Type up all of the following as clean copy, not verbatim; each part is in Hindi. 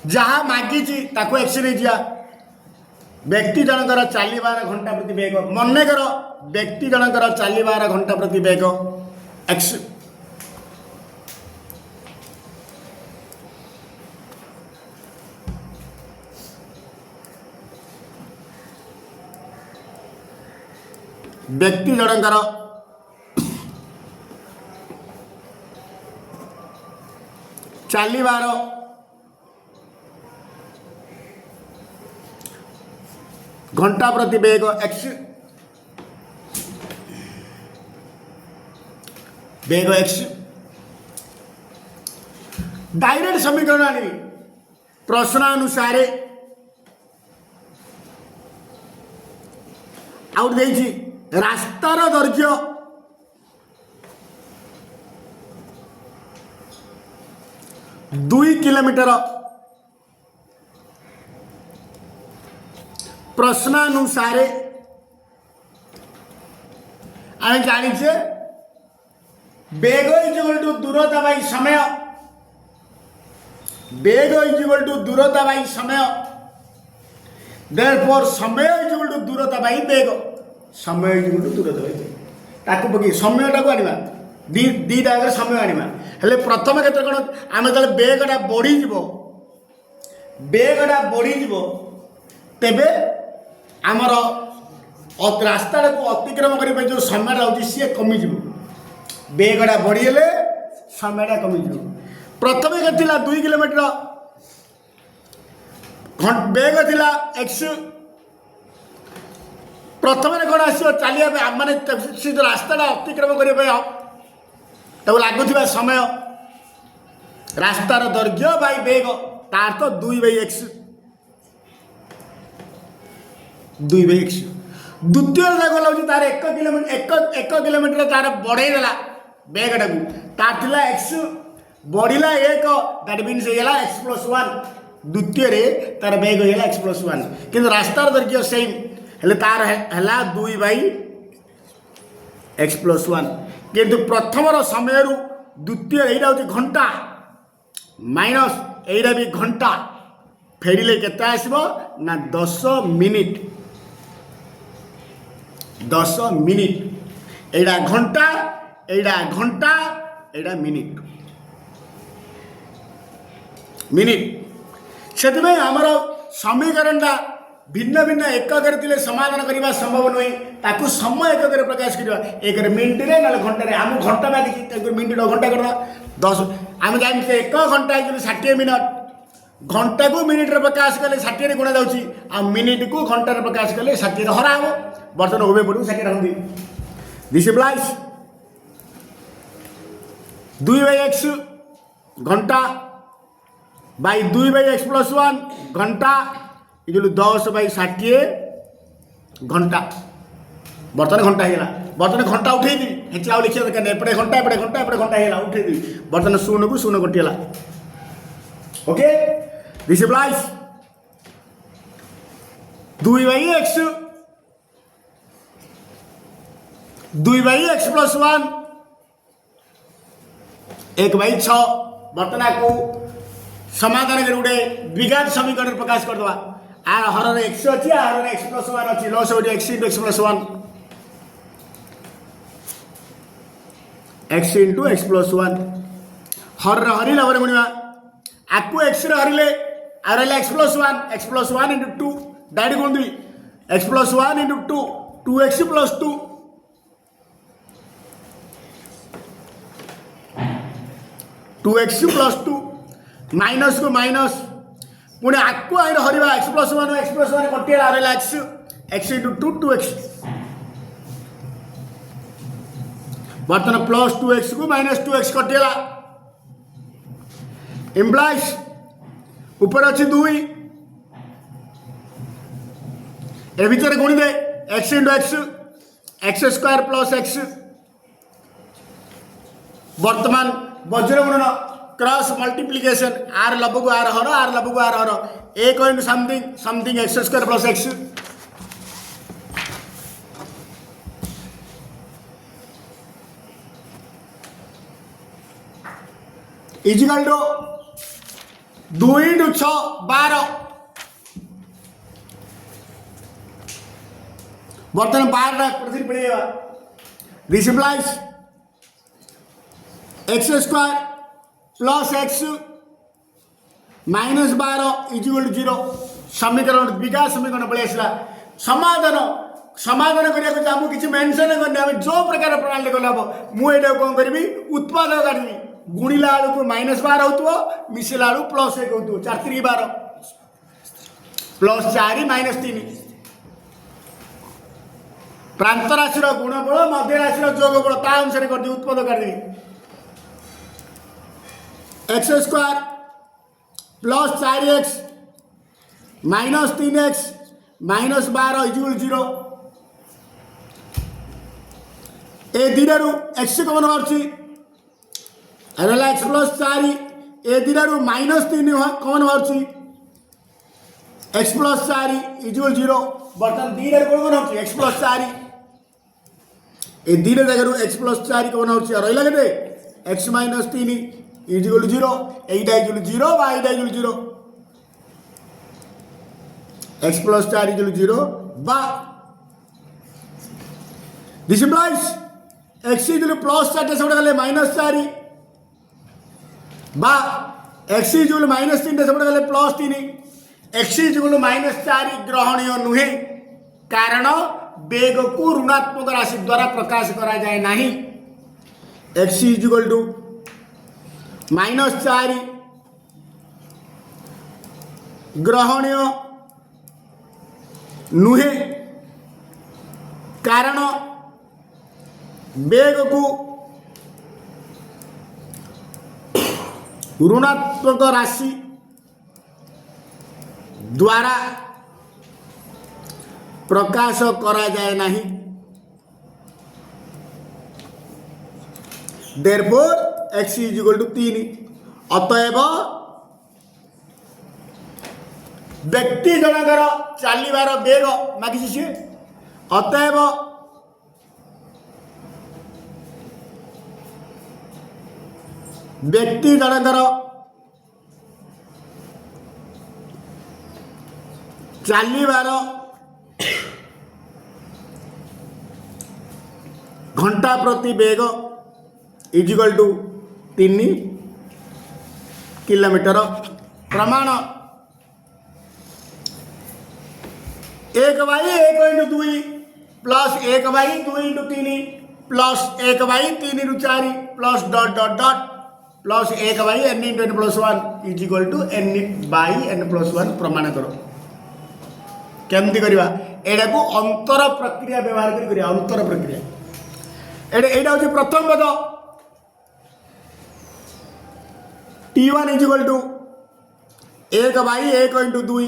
जहाँ मागिची एक्स नहीं जा व्यक्ति जनकर चलिबार घंटा प्रति बेग मनकर व्यक्ति जनकर चलिबार घंटा प्रति बेग एक्स व्यक्ति जनकर चलिबार घंटा प्रति बेग एक्स बेग एक्स डायरेक्ट समीकरण आनी प्रश्नानुसार आउट देछि रास्तार दैर्घ्य 2 किलोमीटर प्रश्नानुसार आम जाचे बेग इज टू दूरता बाई समय बेग इज टू दूरता बाई समय देयरफॉर समय इज टू दूरता बाई बेग समय इज टू दूरता बाई ताको पकई समयटा को आनिबा दीटा आगे समय आनिबा हेले प्रथम क्षेत्र कौन आम जो बेगटा बढ़ी जीव तेबे आमर रास्ता को अतिक्रम करने जो समय होची सी कमिज बेगटा बढ़ीगले समयटा कमिज प्रथम थिला 2 किलोमीटर बेग थिला एक्स प्रथम कौन आसो चलिए माने से जो रास्ता अतिक्रम करने लगुवा समय रास्तार दैर्घ्य बाई बेग तार तो 2/x 2/x द्वितीय गला तार 1 किलोमीटर तार बढ़ेदेला बेगटा को तार थिला x बढ़िला 1 दैट मीन्स x + 1 द्वितीय तार बेग होगा x + 1 किंतु रास्तार दैर्घ्य सेम हेले तार है 2/x + 1 किंतु प्रथम समय द्वितीय यहाँ हूँ घंटा माइनस यहीटा भी घंटा फेरिले केते आसब ना 10 मिनिट 10 मिनिट एटा घंटा एटा मिनिट से आमर समीकरणटा भिन्न भिन्न एकक समाधान करने संभव नुहे ताकू समय एकक प्रकाश करवा एक मिनिट ना घंटे आम घंटा बाधिक मिनिट घंटा कर 10 आम जानते 1 घंटा 60 मिनट घंटा को मिनिट प्रकाश कले 60 गुणा जाऊँगी आ मिनिट को घंटा प्रकाश कले 60 हरा हम बर्तमान उभे पड़ू 60 रखती दिस इम्प्लाइज 2/x घंटा बाई 2/x + 1 घंटा ये 10/60 घंटा बर्तमान घंटा है बर्तमान घंटा उठे दी आउ लिखा दरकार एपटे घंटा एपटे घंटा एपटे घंटा है उठे दी बर्तमान 0 को 0 कटिगला okay this implies 2/x 2/x + 1 1/6 बर्तमान को समाधान कर गोटे द्विघात समीकरण प्रकाश करदे आर हर एक्स अच्छी आर x + 1 अच्छी लस हो x × x + 1 x × x + 1 हर हरी लाभ गुणवा आपको x हरिले आर x + 1 x + 1 × 2 डायरेक्ट गुण x + 1 × 2 2x + 2 2x + 2 माइनस को माइनस पुणे आपको आईन हरवा x + 1 x + 1 कटिगला are x × 2 2x बर्तमान +2x को -2x कटिगला इम्प्लाइज ऊपर अच्छी 2 ए भीतर गुणी दे x × x x² + x वर्तमान वज्र गुणन क्रॉस मल्टीप्लिकेशन आर लब को आर लब को आर 1 × something x² + x equal to 2 into 6 12 बर्तमान 12 प्रति पड़ेगा this implies x square plus x minus 12 equal to 0 समीकरण विकास समीकरण पड़े आसला समाधान समाधान करने को आमको किसी मेनसन करनी आम जो प्रकार प्रणाली कले हम मुझे कौन करी उत्पादक काटवी गुणिला आलू को -12 हो मिसेला आलू +1 हो 4 3 12 +4 -3 प्रांत राशि गुणफल मध्य राशि जोगफल ता अनुसार कर उत्पादक काटवी x square plus 4x minus 3x minus 12 equal 0 ए दिनरु x कमन बाहर एक्स प्लस 4 ए दिनरु -3 कमन बाहर एक्स प्लस 4 इक्वल 0 बर्तमान दिन कौन कौन हो एक्स प्लस 4 ए दिन जगह एक्स प्लस 4 कौन हो रहा के एक्स माइनस 3 इक्वल 0 एटा इक्वल 0 बा एटा इक्वल 0 एक्स प्लस 4 इक्वल 0 बा this implies x equal plus 4 सब गले -4 बा एक्स इक्वल -3 सब गले +3 एक्स इक्वल -4 ग्रहणीय नुहे कारण वेग को ऋणात्मक राशि द्वारा प्रकाश करा जाए नहीं एक्स इक्वल टू -4 ग्रहणीय नुहे कारण वेग को ऋणात्मक राशि द्वारा प्रकाश करा जाए नहीं देयरफॉर x इक्वल टू 3 अतएव व्यक्ति जनकर चलवार वेग मागिसी सी अतएव व्यक्ति जनकर चलवार घंटा प्रति वेग इक्वल टू 3 किलोमीटर प्रमाण 1/1 plus 1/2 plus 1/3 plus dot dot dot plus 1/n × n + 1 is equal to n/n + 1 प्रमाण करो केमती करवा एटा को अंतर प्रक्रिया व्यवहार करिया अंतर प्रक्रिया एटा हूँ प्रथम पद T1 इज इक्वल टू 1/1 × 2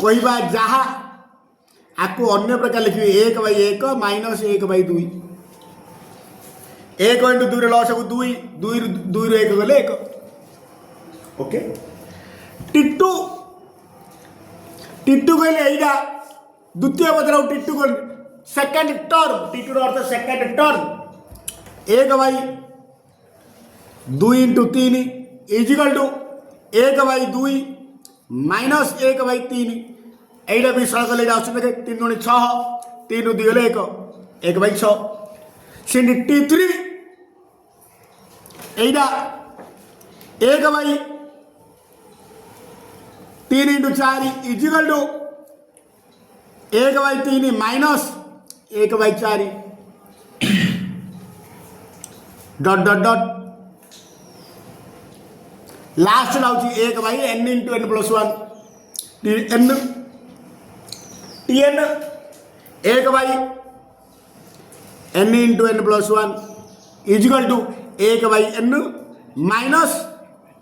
कहवा जहाँ आपको अन्य प्रकार लिखिए 1/1 माइनस 1/2 1 × 2 लॉस को 2 2 ରୁ 1 गले 1 ओके T2 कहले एटा द्वितीय पदर T2 को सेकंड टर्म T2 अर्थ second term 1/2 × 3 is equal to 1/2 minus 1/3 एटा भी सरल कले आउछ देखे 3 × 6 3 ରୁ 2 गले 1 1/6 send T3 Etah 1/3 × 4 is equal to 1/3 minus 1/4 dot dot dot last लाउची 1/n × n + 1 Tn 1/n × n + 1 is equal to 1/n minus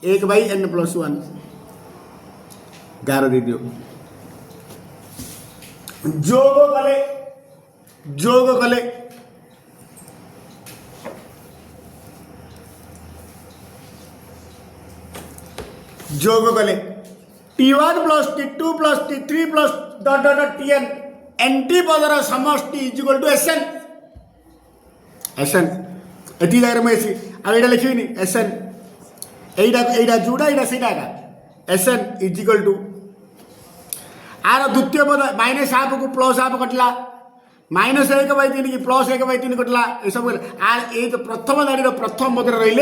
1/n + 1 गार दे दियो जोग कले T1 plus T2 plus T3 plus dot dot dot Tn एंटी पदर समष्टि इज इक्वल टू Sn एटी जगह मुझे आ लिखी Sn एटा जोड़ा एटा सीटा का Sn इज इक्वल टू आर द्वितीय पद माइनस हाफ को प्लस हाफ कटला माइनस 1/3 की प्लस 1/3 कटला ये सब आर ये प्रथम धाड़ी प्रथम पद रही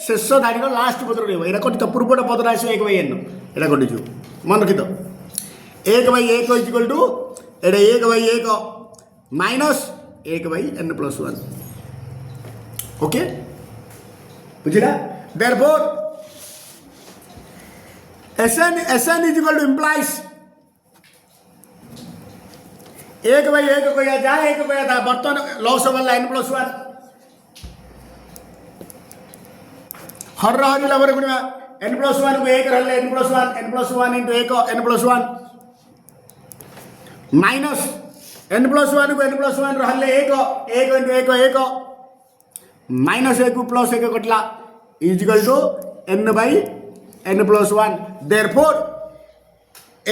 शेष धाड़ी लास्ट पद रहा कटी पूर्वटा पद आस 1/n यहाँ कटिज मन रखी तो 1/1 इज इक्वल टू एटा 1/1 माइनस 1/n+1 ओके बुझिला therefore Sn is equal to implies 1/1 कह जाए 1 कह था बर्तमान लॉस वाला n+1 हर हर लवर गुणा n+1 को 1 रहले n+1 into 1 n+1 minus n+1 को n+1 रहले 1 इंटू 1 माइनस 1 को प्लस 1 कटला is equal to n/n+1 therefore ए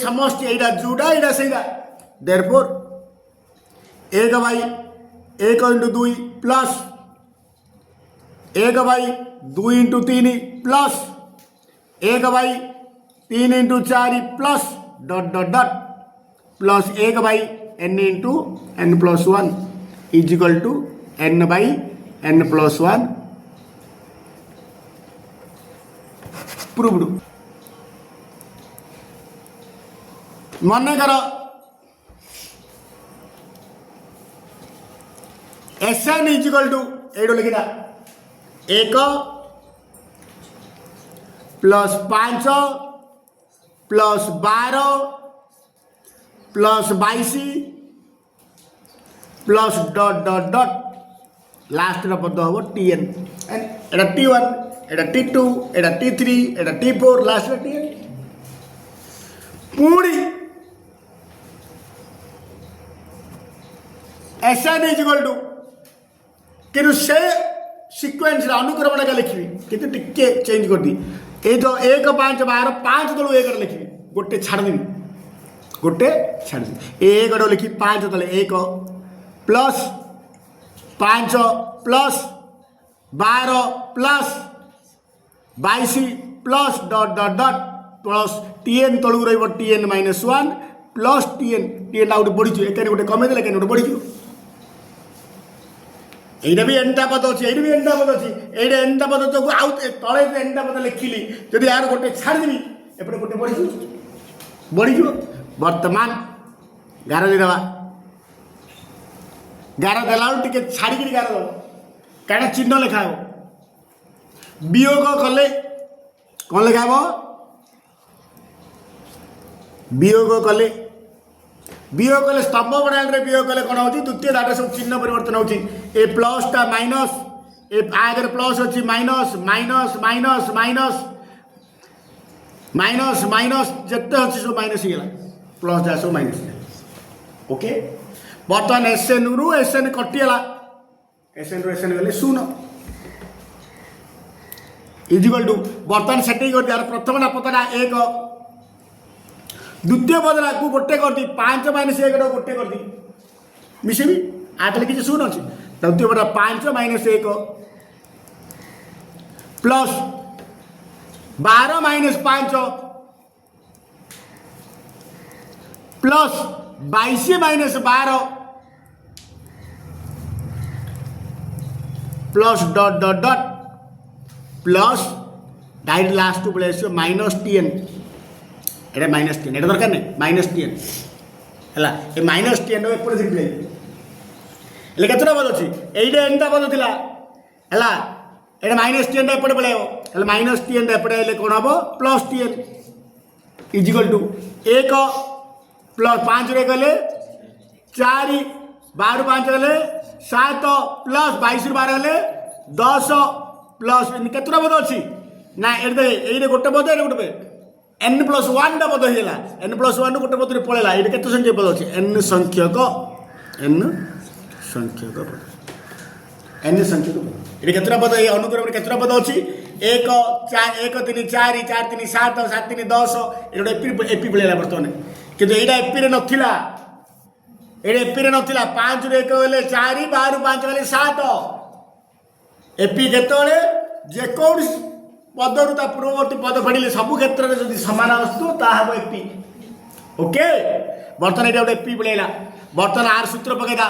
समस्त एटा जुड़ा एटा सेटा therefore 1/1 into 2 plus 1/2 into 3 plus 1/3 into 4 plus dot dot dot plus 1/n into n+1 is equal to n/n+1 proved मन कर Sn इज इक्वल टू एडो लिखिदा 1 plus 5 plus 12 plus 22 plus dot dot dot last पद हम Tn एटा T1 एटा T2 एटा T3 एटा T4 लास्ट Tn पूरी Sn इज इक्वल टू कि से सिक्वेन्स अनुक्रमण का लिखी कि टिके चेंज कर दी ये जो 1 5 12 5 तलू 1 लिखी गोटे छाड़देवी गोटे छाड़देवी 1 लिखी 5 तले 1 plus 5 plus 12 plus 22 plus dot dot dot plus Tn तलू रन-1 प्लस Tn आउट बढ़ी एक गोटे कमेदेले गोटे बढ़ी এইটা भी एनटा पद अच्छी ये भी एनटा पद अच्छी ये एनटा पद जो आउ तले एनटा पद लिखिली जब यार गोटे छाड़देवी एपटे गोटे बढ़ी बर्तमान गार देवा गार देला टे छाड़ी गार दब कहीं चिन्ह लिखा हो वियोग कले कौन लिखा वियोग कले वियोग कले स्तंभ प्रणाली वियोग कले कौन हो द्वितीय धारा सब चिन्ह परिवर्तन हो ए प्लसटा माइनस ए आगे प्लस अच्छी minus minus minus minus minus minus जिते अच्छी सब माइनस ही प्लस जहाँ सब माइनस ओके बर्तमान Sn रु Sn कटिगला Sn रु Sn गले 0 इजिकल टू बर्तमान सेटिंग कर दिया प्रथम पदटा 1 द्वितीय पदरा को गोटे कर दी 5 - 1 गोटे कर दी मिसेबी आगे किसी 0 अच्छी द्वितीय पद 5 - 1 plus 12 - 5 plus 22 - 12 plus dot dot dot plus direct last को पड़े -Tn एटा -10 एटा दरकार नहीं -10 है ये -10 एपटे देखिए हेल्ले केतटा पद अच्छी ये एनटा पद थी है ये -10 एपटे पड़े -10 एपटे कौन हम +10 इजिकल टू 1 प्लस 5 रे गले 4 12 5 गले 7 प्लस 22 12 गले 10 प्लस केतटा पद अच्छी ना ये गोटे पद ये गोटे n+1 पद होगा n+1 गोटे पद पड़ेगा ये केत संख्यक पद अच्छे n संख्यक पद n संख्यक पद ये केतटा पद ये अनुक्रम केतटा पद अच्छी 1 4 1 3 4 4 3 7 7 3 10 ये गोटे एपी पड़ेगा बर्तमान कि यहाँ एपी नथिला ये एपी नथिला 5 ରୁ 1 गले 4 12 5 गले 7 एपी केतले जेकोसी पदरु ता पूर्ववर्ती पद फेड़िले सब क्षेत्र में जब सामान आसु ताहा एपी ओके बर्तमान ये गोटे एपी पड़ेगा बर्तमान आर सूत्र पकईदा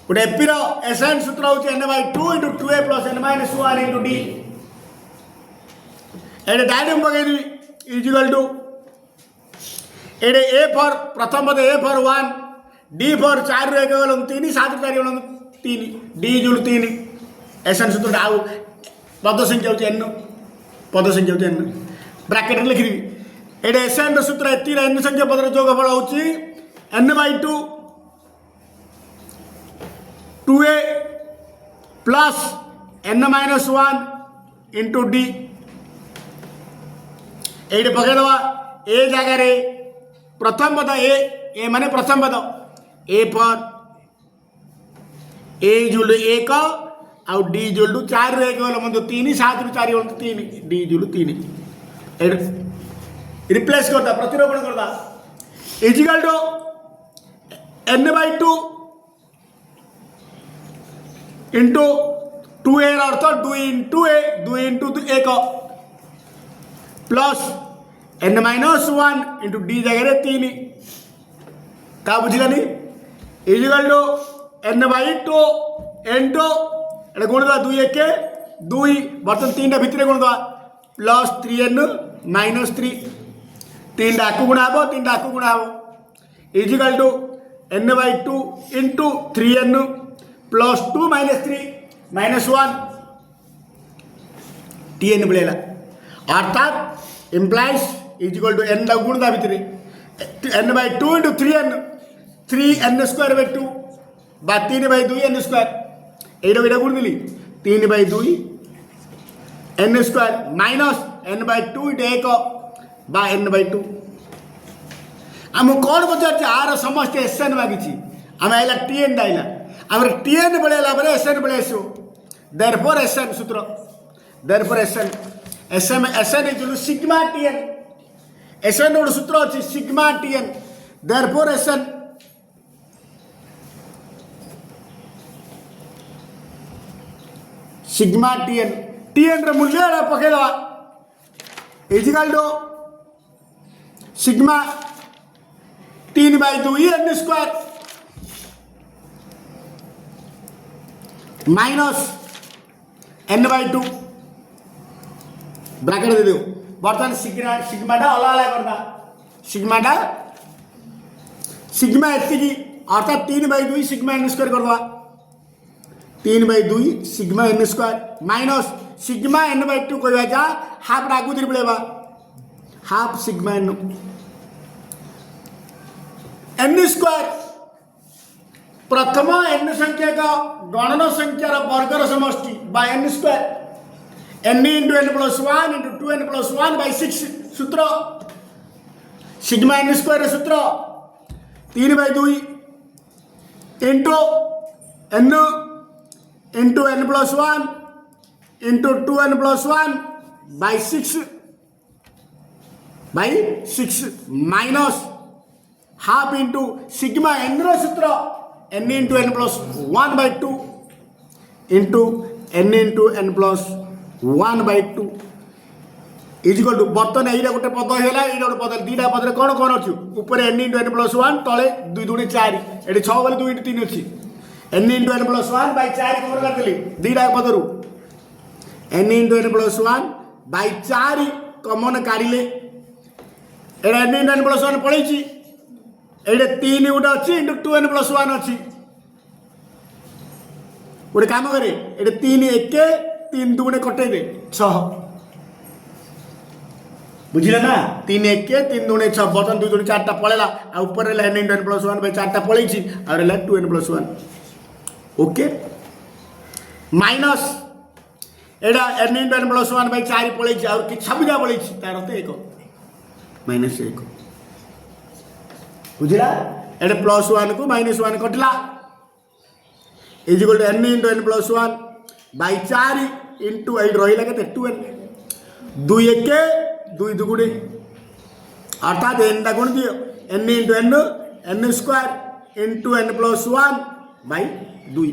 गोटे एपी एसएन सूत्र हूँ n/2 × 2a + n - 1 × d ये डायरेक्ट पकईदेवी इजिकल टू ये ए फॉर प्रथम पद ए फॉर 1 डी फॉर 4 रू 1 गल 3 7 4 गल 3 डी जुल 3 एसएन सूत्र आउ पद संख्या हूँ n पद संख्या हूँ n ब्रैकेट लिखिदेवी ये एसएन सूत्र एति n संख्या पदर जोगफल हूँ n/2 2a plus n - 1 into d ये पकईदवा ए जगार प्रथम पद ए माने प्रथम पद ए फॉर ए जुल 1 आउ डी जुल 4 रू 1 गल 3 7 रू 4 गल 3 डी जुल 3 रिप्लेस करता प्रतिरोपण करता equal to n/2 into 2a अर्थ 2 into a 2 into 1 plus n - 1 into d जगह 3 क्या बुझिलानी इजिकल टू n/2 इंटू एटा गुण दवा 2 1 2 बर्तन 3 टा भितर गुण दवा प्लस 3n - 3 3 टा गुणा हे 3 टा गुणा हे is equal to n/2 into 3n plus 2 - 3 -1 tn मिलेगा अर्थात इम्प्लाइज इजिकल टू n गुण दा भितर n/2 इंटू 3n 3n² 2 बा 3/2 n² एटा गुण दिली 3/2 n² माइनस n/2 1 बा n/2 आम कौन पचार आर समस्त एसएन मागी आम आइला टीएन आइला आम टीएन बढ़ेला एसएन बढ़े आसो देयरफॉर एसएन सूत्र therefore SN SN is sigma TN SN गोटे सूत्र अच्छी sigma TN therefore SN sigma TN TN रे मूल्य पकईदवा is equal to sigma 3/2 n² minus n/2 bracket दे दो बर्तमान सिग्माटा अलग अलग करना सिग्मा एति अर्थात 3/2 सिग्मा n² करवा 3/2 sigma n² minus sigma n/2 कहवा जा हाफ आगु धरी पड़ेगा हाफ सिग्मा n² प्रथम n संख्या का गणन संख्यार वर्गर समष्टि bye n² n × n + 1 × 2n + 1 by 6 सूत्र सिग्मा n² सूत्र 3/2 into n into n + 1 into 2n + 1 by 6 minus half into sigma n सूत्र n × n + 1/2 into n × n + 1/2 equal to बर्तन यही गोटे पद है ये गोटे पद दीटा पद कौन कौन अच्छी ऊपर n × n + 1 तले 2 × 4 ये 6 बोले 2 × 3 अच्छी n × n + 1 by 4 कौन करते दीटा पदरू n × n + 1 by 4 कमन काढ़ले ये n × n + 1 पड़े ये 3 गोटे अच्छी इंटू 2n + 1 अच्छी गोटे काम करे ये 3 1 3 2 कटे दे 6 बुझे ना 3 1 3 2 6 बर्तन 2 4 टा पड़ेगा ऊपर n × n + 1 by 4 टा पड़े और 2n + 1 okay minus Etah n × n + 1 by 4 पड़े और कि छबिजा पड़े तार अर्थ 1 -1 बुझला एटे +1 को -1 कटला is equal to n × n + 1 by 4 into एट रही के 2n 2 1 2 2 अर्थात n टा गुण दियो n × n n² into n + 1 by 2